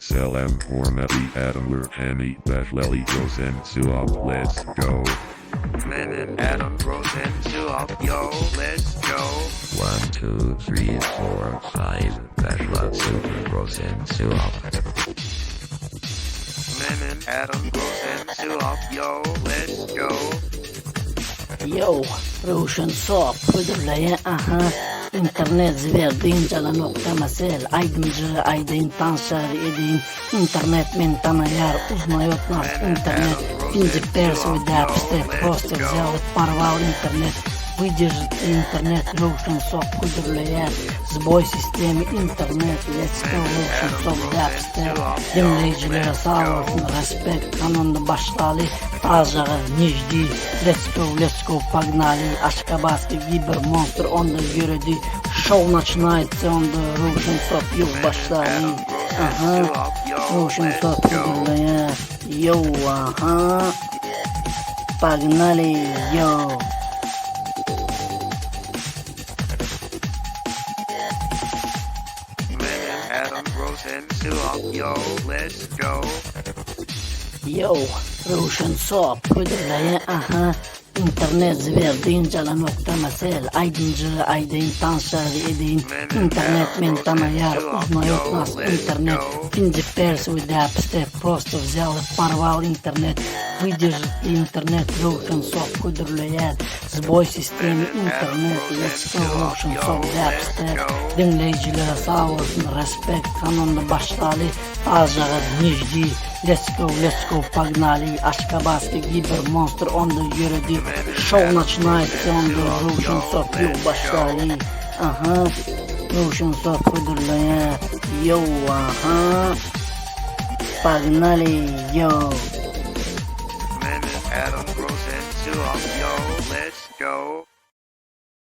Selam hürmetli adamlar hani başlayalım suap let's go. Man Adam Rosen Suop, yo, let's go. 1, 2, 3, 4, 5. Başlat Super Rosen Suop. Man Adam Rosen Suop, yo, let's go. Yo, Roshan Soap müdürlüğe internet zverdiğince nokta mesel aydınca aydın tanşar edin internet men tanıyar uznayotnas internet finzi pers ve dapste просто взял порвал интернет выдержит интернет Roshan Soap müdürlüğe sboy sistemi internet let's go Roshan Soap dapste dinleyicilere sağ olsun respekt kanonda başladı Азжағы нежди, let's go, погнали, Ашкабадский гибермонстр, он да героди, шоу начинается, он да Roshan Soap, йоу, başlали, Roshan Soap, йоу, погнали, йоу. Man Adam Rosen Suop, yo, let's go. Йоу, Roshan Soap müdürlüğe internet zverdiğince nokta mesel aydınca aydın tanşar edin internet men tanıyar узнает интернет finzi pers ve dapste просто взял и порвал интернет выдержит интернет Roshan Soap müdürlüğe sboy sistemi internet let's go Roshan Soap dapste dinleyicilere sağ olsun respekt kanonda başladı Азжағы нежди let's go, погнали, Ашкабадский гибермонстр, он да героди, шоу начинается, он да Roshan Soap, йоу, başlали, Roshan Soap müdürlüğe, йоу, погнали, йоу. Man Adam Rosen Suop, yo, let's go.